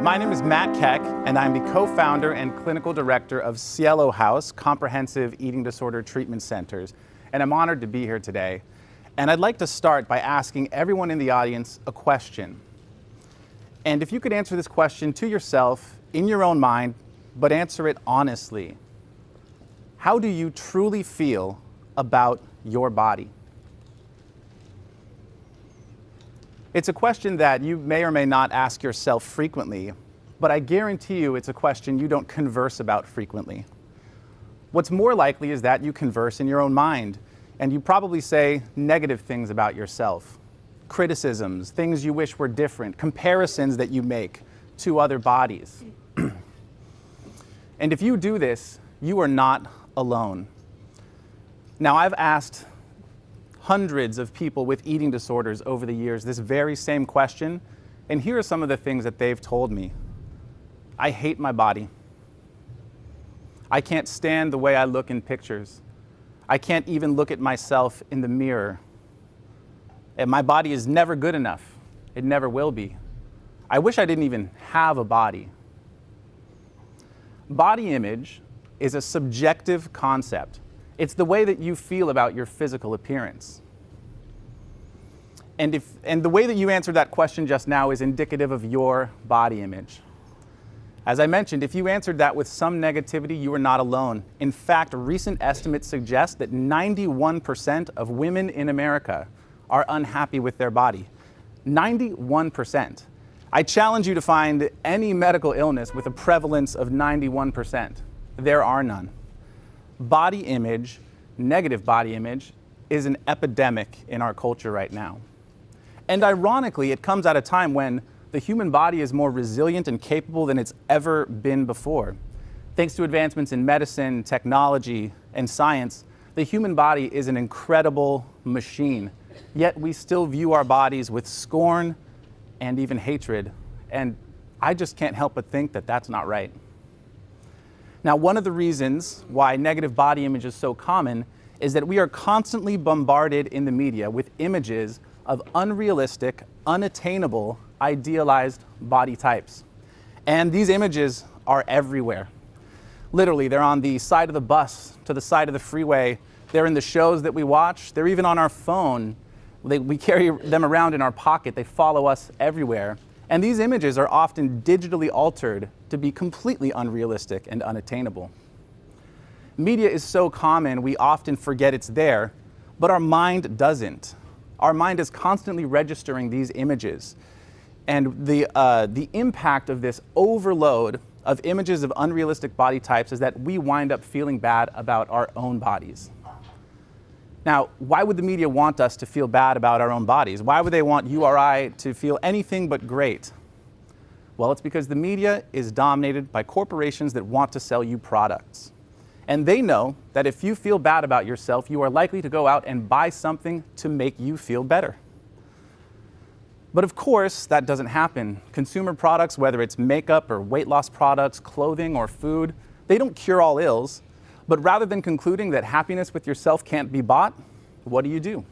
My name is Matt Keck, and I'm the co-founder and clinical director of Cielo House Comprehensive Eating Disorder Treatment Centers, and I'm honored to be here today. And I'd like to start by asking everyone in the audience a question. And if you could answer this question to yourself, in your own mind, but answer it honestly. How do you truly feel about your body? It's a question that you may or may not ask yourself frequently, but I guarantee you it's a question you don't converse about frequently. What's more likely is that you converse in your own mind, and you probably say negative things about yourself, criticisms, things you wish were different, comparisons that you make to other bodies. And if you do this, you are not alone. Now, I've asked hundreds of people with eating disorders over the years this very same question, and here are some of the things that they've told me. I hate my body. I can't stand the way I look in pictures. I can't even look at myself in the mirror. And my body is never good enough. It never will be. I wish I didn't even have a body. Body image is a subjective concept. It's the way that you feel about your physical appearance. And the way that you answered that question just now is indicative of your body image. As I mentioned, if you answered that with some negativity, you are not alone. In fact, recent estimates suggest that 91% of women in America are unhappy with their body. 91%. I challenge you to find any medical illness with a prevalence of 91%. There are none. Body image, negative body image, is an epidemic in our culture right now. And ironically, it comes at a time when the human body is more resilient and capable than it's ever been before. Thanks to advancements in medicine, technology, and science, the human body is an incredible machine. Yet we still view our bodies with scorn and even hatred. And I just can't help but think that that's not right. Now, one of the reasons why negative body image is so common is that we are constantly bombarded in the media with images of unrealistic, unattainable, idealized body types. And these images are everywhere. Literally, they're on the side of the bus, to the side of the freeway. They're in the shows that we watch. They're even on our phone. We carry them around in our pocket. They follow us everywhere. And these images are often digitally altered to be completely unrealistic and unattainable. Media is so common, we often forget it's there, but our mind doesn't. Our mind is constantly registering these images. And the impact of this overload of images of unrealistic body types is that we wind up feeling bad about our own bodies. Now, why would the media want us to feel bad about our own bodies? Why would they want you or I to feel anything but great? Well, it's because the media is dominated by corporations that want to sell you products. And they know that if you feel bad about yourself, you are likely to go out and buy something to make you feel better. But of course, that doesn't happen. Consumer products, whether it's makeup or weight loss products, clothing or food, they don't cure all ills. But rather than concluding that happiness with yourself can't be bought, what do?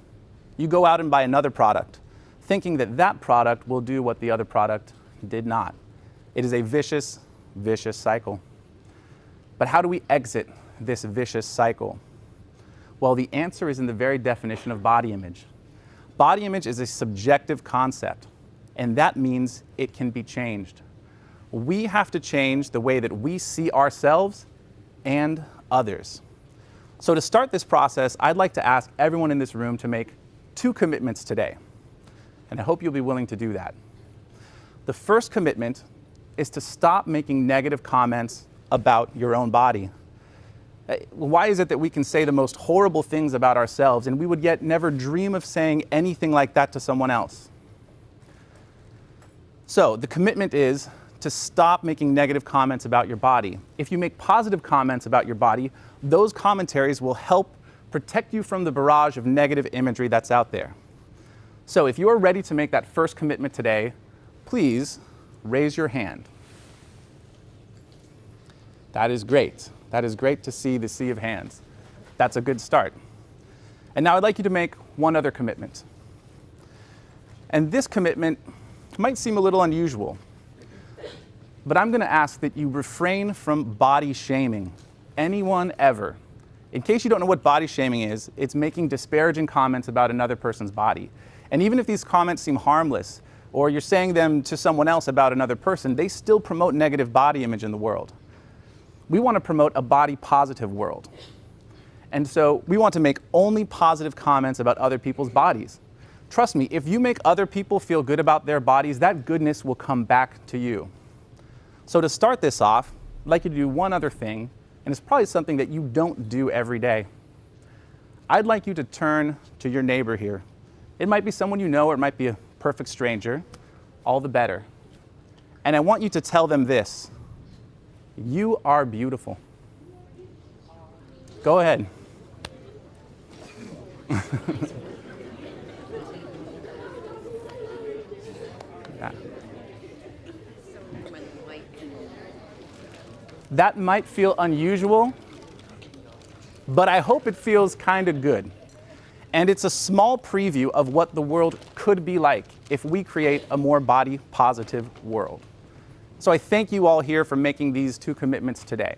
You go out and buy another product, thinking that that product will do what the other product did not. It is a vicious, vicious cycle. But how do we exit this vicious cycle? Well, the answer is in the very definition of body image. Body image is a subjective concept, and that means it can be changed. We have to change the way that we see ourselves and others. So to start this process, I'd like to ask everyone in this room to make 2 commitments today. And I hope you'll be willing to do that. The first commitment is to stop making negative comments about your own body. Why is it that we can say the most horrible things about ourselves and we would yet never dream of saying anything like that to someone else? So the commitment is to stop making negative comments about your body. If you make positive comments about your body, those commentaries will help protect you from the barrage of negative imagery that's out there. So if you are ready to make that first commitment today, please raise your hand. That is great. That is great to see the sea of hands. That's a good start. And now I'd like you to make one other commitment. And this commitment might seem a little unusual. But I'm going to ask that you refrain from body shaming anyone ever. In case you don't know what body shaming is, it's making disparaging comments about another person's body. And even if these comments seem harmless, or you're saying them to someone else about another person, they still promote negative body image in the world. We want to promote a body positive world. And so we want to make only positive comments about other people's bodies. Trust me, if you make other people feel good about their bodies, that goodness will come back to you. So to start this off, I'd like you to do one other thing, and it's probably something that you don't do every day. I'd like you to turn to your neighbor here. It might be someone you know, or it might be a perfect stranger, all the better. And I want you to tell them this: you are beautiful. Go ahead. Yeah. That might feel unusual, but I hope it feels kind of good. And it's a small preview of what the world could be like if we create a more body positive world. So I thank you all here for making these two commitments today.